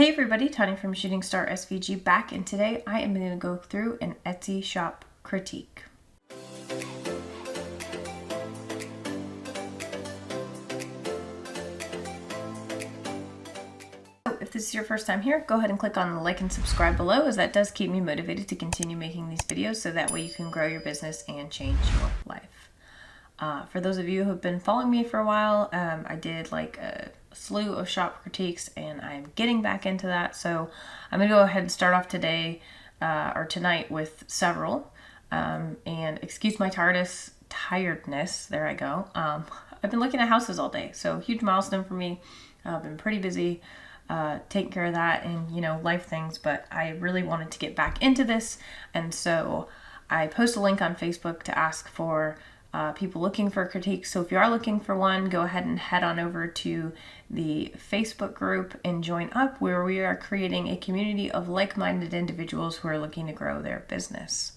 Hey everybody, Tanya from Shooting Star SVG back, and today I am going to go through an Etsy shop critique. So if this is your first time here, go ahead and click on the like and subscribe below, as that does keep me motivated to continue making these videos so that way you can grow your business and change your life. For those of you who have been following me for a while, I did like a slew of shop critiques and I'm getting back into that. So I'm going to go ahead and start off today or tonight with several. And excuse my tiredness. There I go. I've been looking at houses all day. So huge milestone for me. I've been pretty busy taking care of that and, life things. But I really wanted to get back into this. And so I post a link on Facebook to ask for people looking for critiques. So if you are looking for one, go ahead and head on over to the Facebook group and join up, where we are creating a community of like-minded individuals who are looking to grow their business.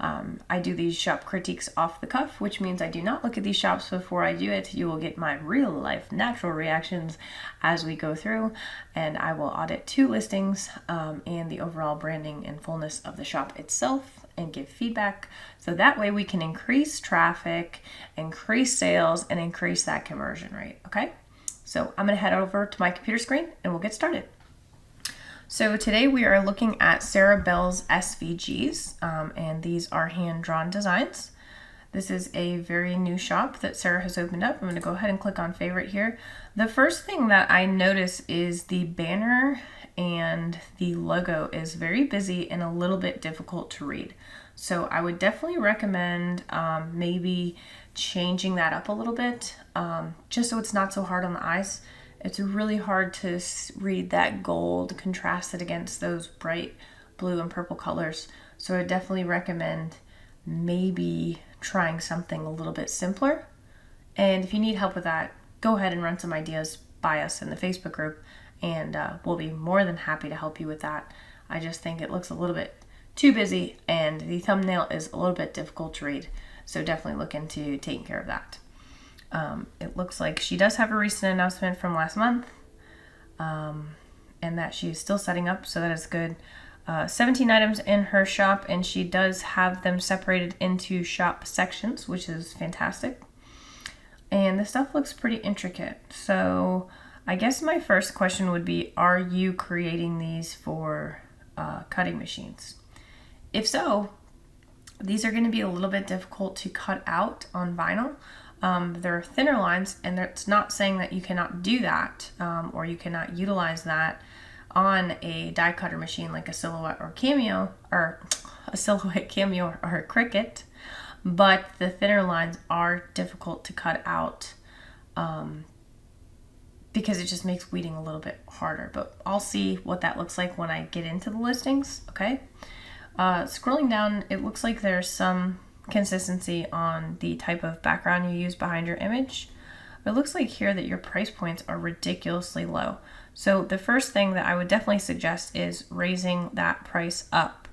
I do these shop critiques off the cuff, which means I do not look at these shops before I do it. You will get my real life natural reactions as we go through, and I will audit 2 listings and the overall branding and fullness of the shop itself and give feedback, so that way we can increase traffic, increase sales, and increase that conversion rate. Okay, so I'm going to head over to my computer screen and we'll get started. So today we are looking at Sarah Bell's SVGs, and these are hand-drawn designs. This is a very new shop that Sarah has opened up. I'm going to go ahead and click on favorite here. The first thing that I notice is the banner and the logo is very busy and a little bit difficult to read. So I would definitely recommend maybe changing that up a little bit, just so it's not so hard on the eyes. It's really hard to read that gold contrasted against those bright blue and purple colors. So I definitely recommend maybe trying something a little bit simpler. And if you need help with that, go ahead and run some ideas by us in the Facebook group, and we'll be more than happy to help you with that. I just think it looks a little bit too busy and the thumbnail is a little bit difficult to read. So definitely look into taking care of that. It looks like she does have a recent announcement from last month, and that she's still setting up, so that is good. 17 items in her shop, and she does have them separated into shop sections, which is fantastic. And the stuff looks pretty intricate. So I guess my first question would be, are you creating these for cutting machines? If so, these are going to be a little bit difficult to cut out on vinyl. They're thinner lines, and it's not saying that you cannot do that or you cannot utilize that on a die cutter machine like a Silhouette or Cameo, or a Silhouette, Cameo, or a Cricut, but the thinner lines are difficult to cut out because it just makes weeding a little bit harder. But I'll see what that looks like when I get into the listings. Okay, scrolling down, it looks like there's some consistency on the type of background you use behind your image. It looks like here that your price points are ridiculously low. So the first thing that I would definitely suggest is raising that price up.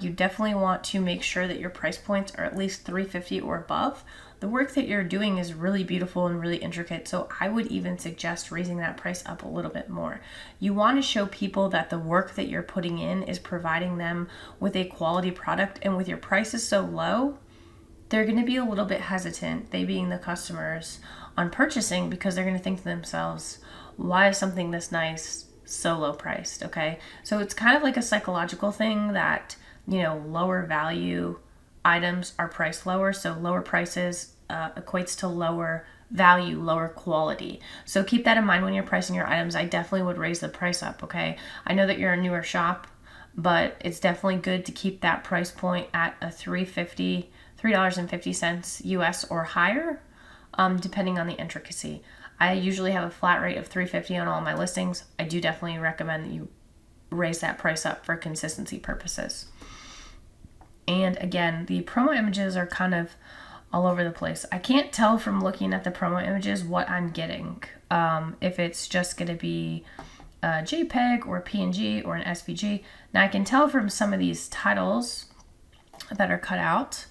You definitely want to make sure that your price points are at least $350 or above. The work that you're doing is really beautiful and really intricate, so I would even suggest raising that price up a little bit more. You want to show people that the work that you're putting in is providing them with a quality product, and with your prices so low, they're going to be a little bit hesitant, they being the customers, on purchasing, because they're going to think to themselves, why is something this nice so low priced? Okay, so it's kind of like a psychological thing that, lower value items are priced lower, so lower prices equates to lower value, lower quality. So keep that in mind when you're pricing your items. I definitely would raise the price up. Okay, I know that you're a newer shop, but it's definitely good to keep that price point at a $3.50 US or higher, depending on the intricacy. I usually have a flat rate of $3.50 on all my listings. I do definitely recommend that you raise that price up for consistency purposes. And again, the promo images are kind of all over the place. I can't tell from looking at the promo images what I'm getting. If it's just going to be a JPEG or a PNG or an SVG. Now I can tell from some of these titles that are cut out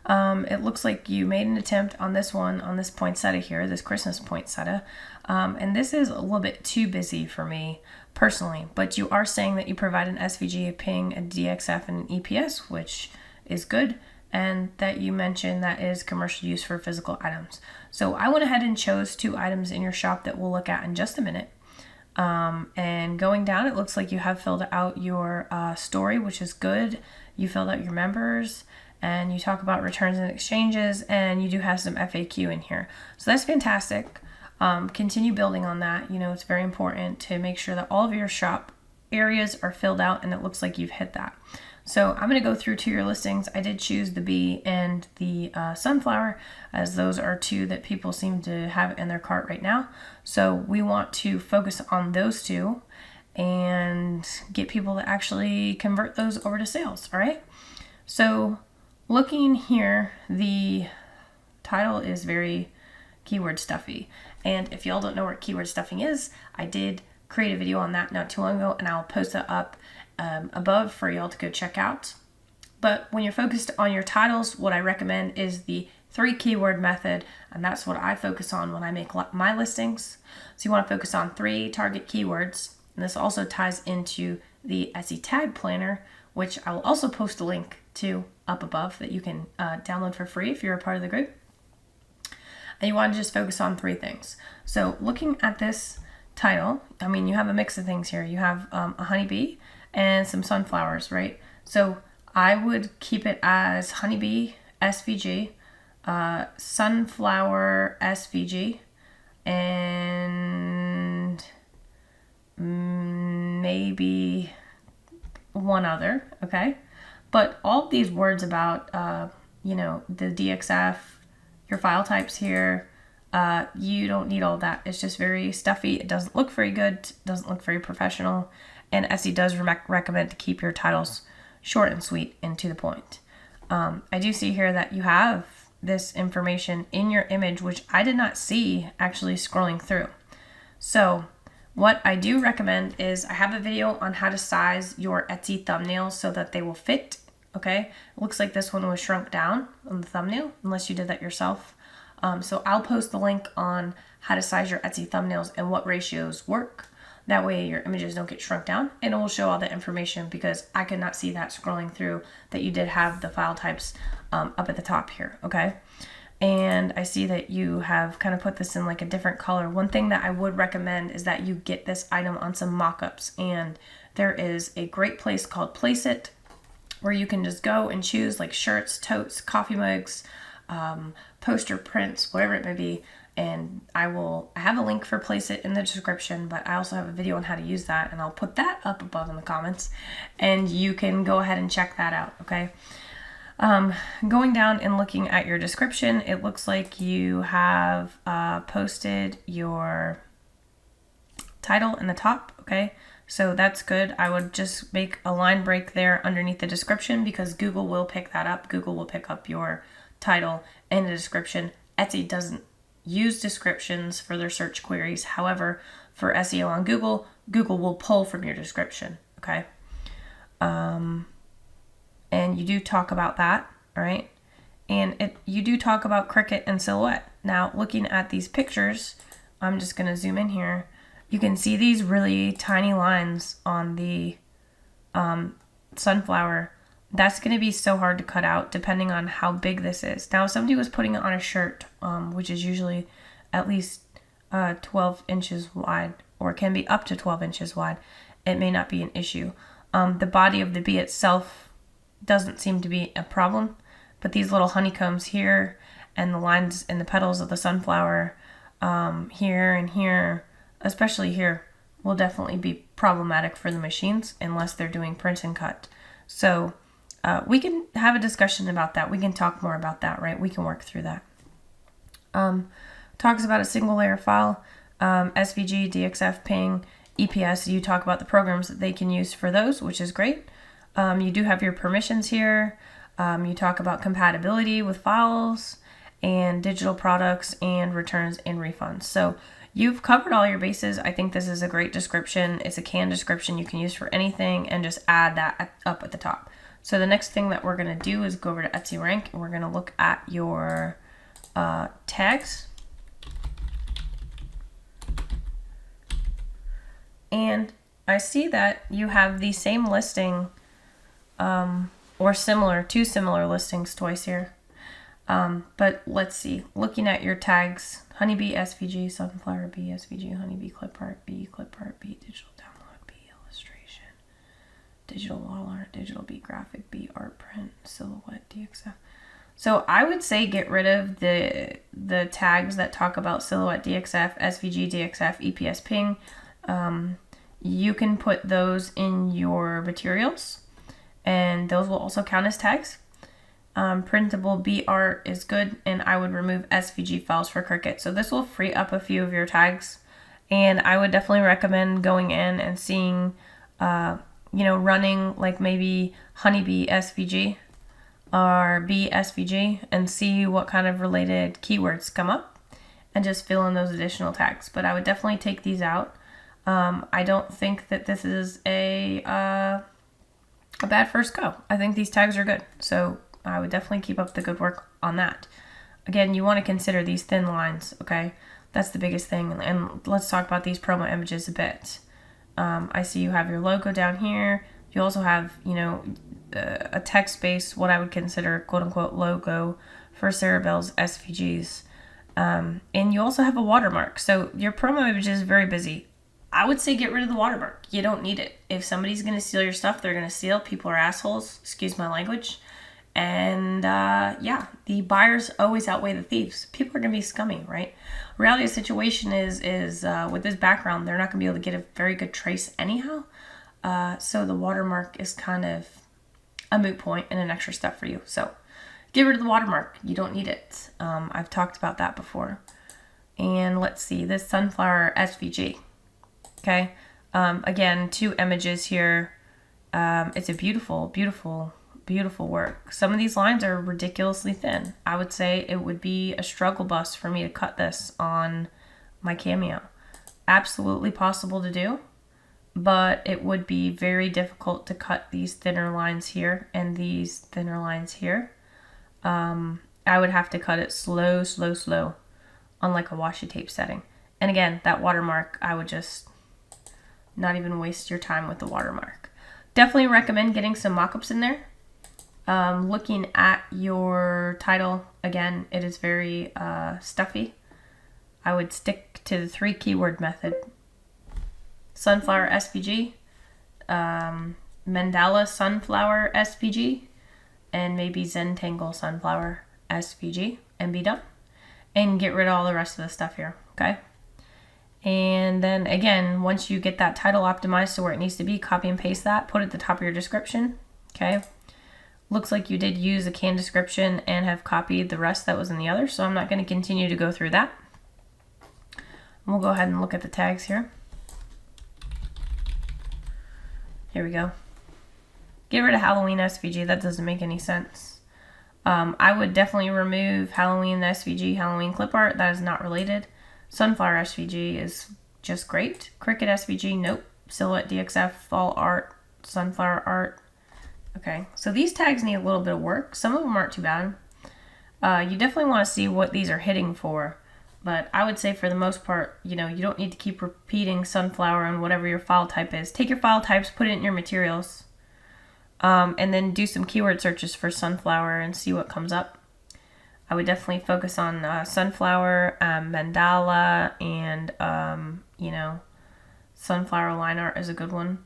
It looks like you made an attempt on this one, on this poinsettia here, this Christmas poinsettia. And this is a little bit too busy for me personally, but you are saying that you provide an SVG, a ping, a DXF, and an EPS, which is good, and that you mentioned that is commercial use for physical items. So I went ahead and chose 2 items in your shop that we'll look at in just a minute. And going down, it looks like you have filled out your story, which is good. You filled out your members, and you talk about returns and exchanges, and you do have some FAQ in here. So that's fantastic. Continue building on that. You know, it's very important to make sure that all of your shop areas are filled out, and it looks like you've hit that. So I'm going to go through to your listings. I did choose the bee and the sunflower, as those are 2 that people seem to have in their cart right now. So we want to focus on those 2 and get people to actually convert those over to sales. All right. So looking here, the title is very keyword stuffy. And if y'all don't know what keyword stuffing is, I did create a video on that not too long ago, and I'll post it up above for y'all to go check out. But when you're focused on your titles, what I recommend is the 3 keyword method, and that's what I focus on when I make my listings. So you want to focus on 3 target keywords, and this also ties into the Etsy tag planner, which I will also post a link to up above that you can download for free if you're a part of the group. And you want to just focus on 3 things. So looking at this title, I mean, you have a mix of things here. You have a honeybee and some sunflowers, right? So I would keep it as honeybee SVG, sunflower SVG, and maybe one other, okay? But all these words about, you know, the DXF, your file types here, you don't need all that. It's just very stuffy. It doesn't look very good. Doesn't look very professional. And Etsy does recommend to keep your titles short and sweet and to the point. I do see here that you have this information in your image, which I did not see actually scrolling through. So what I do recommend is I have a video on how to size your Etsy thumbnails so that they will fit. Okay, it looks like this one was shrunk down on the thumbnail, unless you did that yourself. So I'll post the link on how to size your Etsy thumbnails and what ratios work. That way your images don't get shrunk down, and it will show all the information, because I could not see that scrolling through that you did have the file types up at the top here, okay? And I see that you have kind of put this in like a different color. One thing that I would recommend is that you get this item on some mock-ups, and there is a great place called Place It, where you can just go and choose like shirts, totes, coffee mugs, poster prints, whatever it may be. And I have a link for Place It in the description, but I also have a video on how to use that, and I'll put that up above in the comments, and you can go ahead and check that out, okay? Going down and looking at your description, it looks like you have posted your title in the top, okay? So that's good. I would just make a line break there underneath the description, because Google will pick that up. Google will pick up your title in the description. Etsy doesn't use descriptions for their search queries. However, for SEO on Google, Google will pull from your description, okay? And you do talk about that, all right? And you do talk about cricket and silhouette. Now, looking at these pictures, I'm just going to zoom in here. You can see these really tiny lines on the sunflower. That's going to be so hard to cut out depending on how big this is. Now, if somebody was putting it on a shirt, which is usually at least 12 inches wide, or can be up to 12 inches wide, it may not be an issue. The body of the bee itself doesn't seem to be a problem, but these little honeycombs here and the lines in the petals of the sunflower here and here, especially here, will definitely be problematic for the machines unless they're doing print and cut. So we can have a discussion about that. We can talk more about that, right? We can work through that. Talks about a single layer file, SVG, DXF, ping, EPS. You talk about the programs that they can use for those, which is great. You do have your permissions here. You talk about compatibility with files and digital products and returns and refunds. So you've covered all your bases. I think this is a great description. It's a canned description you can use for anything, and just add that up at the top. So the next thing that we're going to do is go over to Etsy Rank, and we're going to look at your tags. And I see that you have the same listing or similar, two similar listings twice here. But let's see, looking at your tags, honeybee SVG, sunflower bee SVG, honeybee clip art B, digital download B, illustration, digital wall art, digital B, graphic B, art print, silhouette DXF. So I would say get rid of the tags that talk about silhouette DXF, SVG DXF, EPS ping. You can put those in your materials, and those will also count as tags. Printable B art is good, and I would remove SVG files for Cricut. So this will free up a few of your tags, and I would definitely recommend going in and seeing, running like maybe honeybee SVG or bee SVG and see what kind of related keywords come up and just fill in those additional tags. But I would definitely take these out. I don't think that this is a bad first go. I think these tags are good. So I would definitely keep up the good work on that. Again, you want to consider these thin lines, okay? That's the biggest thing. And let's talk about these promo images a bit. I see you have your logo down here. You also have, a text space, what I would consider quote unquote logo for Sarah Bell's SVGs. And you also have a watermark. So your promo image is very busy. I would say get rid of the watermark. You don't need it. If somebody's going to steal your stuff, they're going to steal. People are assholes. Excuse my language. And the buyers always outweigh the thieves. People are going to be scummy, right? Reality of the situation is with this background, they're not going to be able to get a very good trace anyhow. So the watermark is kind of a moot point and an extra step for you. So get rid of the watermark. You don't need it. I've talked about that before. And let's see, this sunflower SVG. Okay. Again, two images here. It's a beautiful, beautiful, beautiful work. Some of these lines are ridiculously thin. I would say it would be a struggle bus for me to cut this on my Cameo. Absolutely possible to do, but it would be very difficult to cut these thinner lines here and these thinner lines here. I would have to cut it slow, slow, slow on like a washi tape setting. And again, that watermark, I would just not even waste your time with the watermark. Definitely recommend getting some mock-ups in there. Looking at your title, again, it is very stuffy. I would stick to the 3 keyword method. Sunflower SVG, Mandala Sunflower SVG, and maybe Zentangle Sunflower SVG, and be done. And get rid of all the rest of the stuff here, okay? And then again, once you get that title optimized to where it needs to be, copy and paste that, put it at the top of your description, okay? Looks like you did use a canned description and have copied the rest that was in the other, so I'm not going to continue to go through that. We'll go ahead and look at the tags here. Here we go. Get rid of Halloween SVG. That doesn't make any sense. I would definitely remove Halloween SVG, Halloween clip art. That is not related. Sunflower SVG is just great. Cricut SVG, nope. Silhouette DXF, fall art, sunflower art. Okay, so these tags need a little bit of work. Some of them aren't too bad. You definitely want to see what these are hitting for. But I would say for the most part, you don't need to keep repeating sunflower and whatever your file type is. Take your file types, put it in your materials, and then do some keyword searches for sunflower and see what comes up. I would definitely focus on sunflower, mandala, and, sunflower line art is a good one.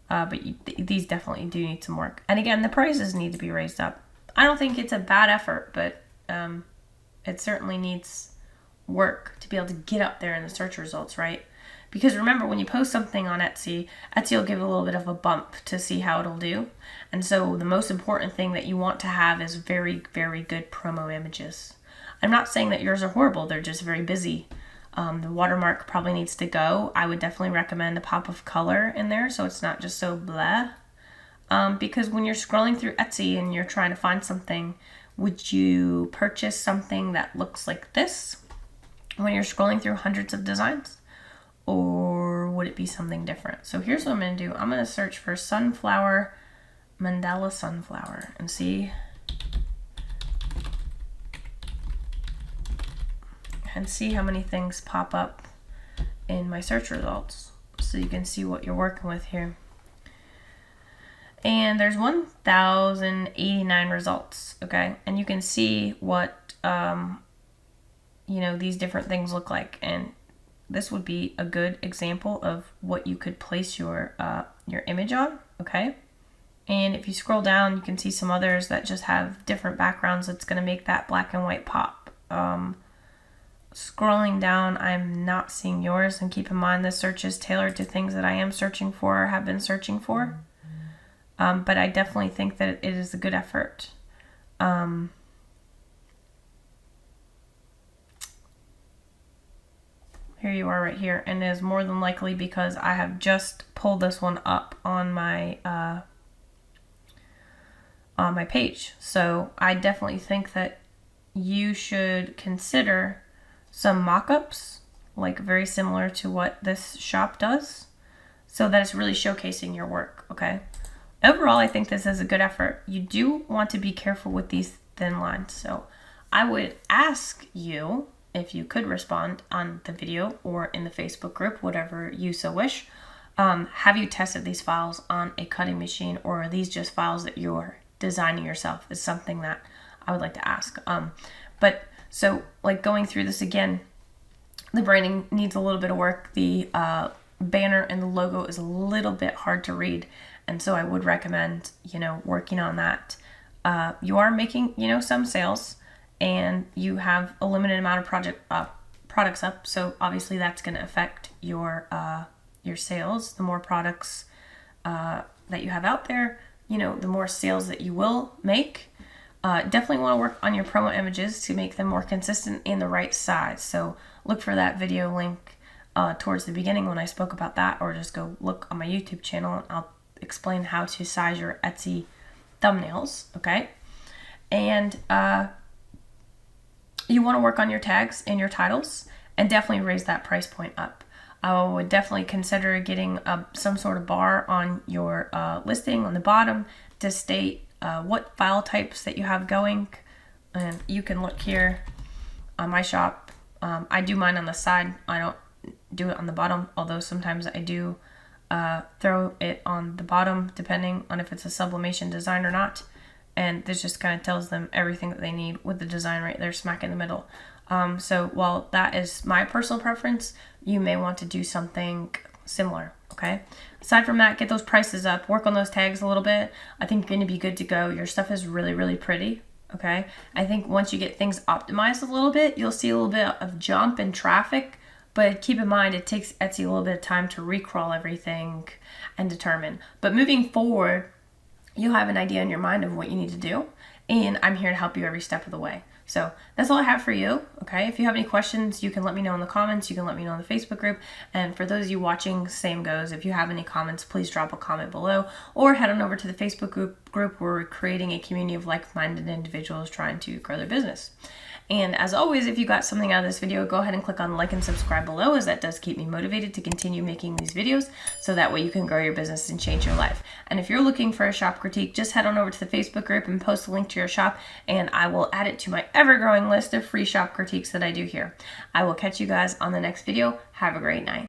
But these definitely do need some work. And again, the prices need to be raised up. I don't think it's a bad effort, but it certainly needs work to be able to get up there in the search results, right? Because remember, when you post something on Etsy, Etsy will give a little bit of a bump to see how it'll do. And so the most important thing that you want to have is very, very good promo images. I'm not saying that yours are horrible. They're just very busy. The watermark probably needs to go. I would definitely recommend a pop of color in there so it's not just so blah. Because when you're scrolling through Etsy and you're trying to find something, would you purchase something that looks like this when you're scrolling through hundreds of designs? Or would it be something different? So here's what I'm going to do. I'm going to search for sunflower Mandala sunflower and see how many things pop up in my search results, so you can see what you're working with here. And there's 1,089 results, okay? And you can see what, you know, these different things look like. And this would be a good example of what you could place your image on, okay? And if you scroll down, you can see some others that just have different backgrounds that's going to make that black and white pop. Scrolling down, I'm not seeing yours, and keep in mind this search is tailored to things that I am searching for or have been searching for. But I definitely think that it is a good effort. Here you are right here, and it is more than likely because I have just pulled this one up on my page. So I definitely think that you should consider some mock-ups, like very similar to what this shop does, so that it's really showcasing your work, okay? Overall, I think this is a good effort. You do want to be careful with these thin lines. So I would ask you if you could respond on the video or in the Facebook group, whatever you so wish. Have you tested these files on a cutting machine, or are these just files that you're designing yourself? Is something that I would like to ask. But so like going through this again, the branding needs a little bit of work. The banner and the logo is a little bit hard to read. And so I would recommend, you know, working on that. You are making, you know, some sales, and you have a limited amount of products up. So obviously that's going to affect your sales. The more products that you have out there, you know, the more sales that you will make. Definitely want to work on your promo images to make them more consistent in the right size. So look for that video link towards the beginning when I spoke about that, or just go look on my YouTube channel and I'll explain how to size your Etsy thumbnails, okay? And you want to work on your tags and your titles, and definitely raise that price point up. I would definitely consider getting some sort of bar on your listing on the bottom to state what file types that you have going. And you can look here on my shop. I do mine on the side. I don't do it on the bottom, although sometimes I do throw it on the bottom depending on if it's a sublimation design or not. And this just kind of tells them everything that they need with the design right there smack in the middle. So while that is my personal preference, you may want to do something similar, okay? Aside from that, get those prices up, work on those tags a little bit. I think you're going to be good to go. Your stuff is really, really pretty, okay? I think once you get things optimized a little bit, you'll see a little bit of jump in traffic. But keep in mind, it takes Etsy a little bit of time to recrawl everything and determine. But moving forward, you'll have an idea in your mind of what you need to do. And I'm here to help you every step of the way. So that's all I have for you, okay? If you have any questions, you can let me know in the comments. You can let me know in the Facebook group. And for those of you watching, same goes. If you have any comments, please drop a comment below. Or head on over to the Facebook group where we're creating a community of like-minded individuals trying to grow their business. And as always, if you got something out of this video, go ahead and click on like and subscribe below, as that does keep me motivated to continue making these videos, so that way you can grow your business and change your life. And if you're looking for a shop critique, just head on over to the Facebook group and post a link to your shop, and I will add it to my ever-growing list of free shop critiques that I do here. I will catch you guys on the next video. Have a great night.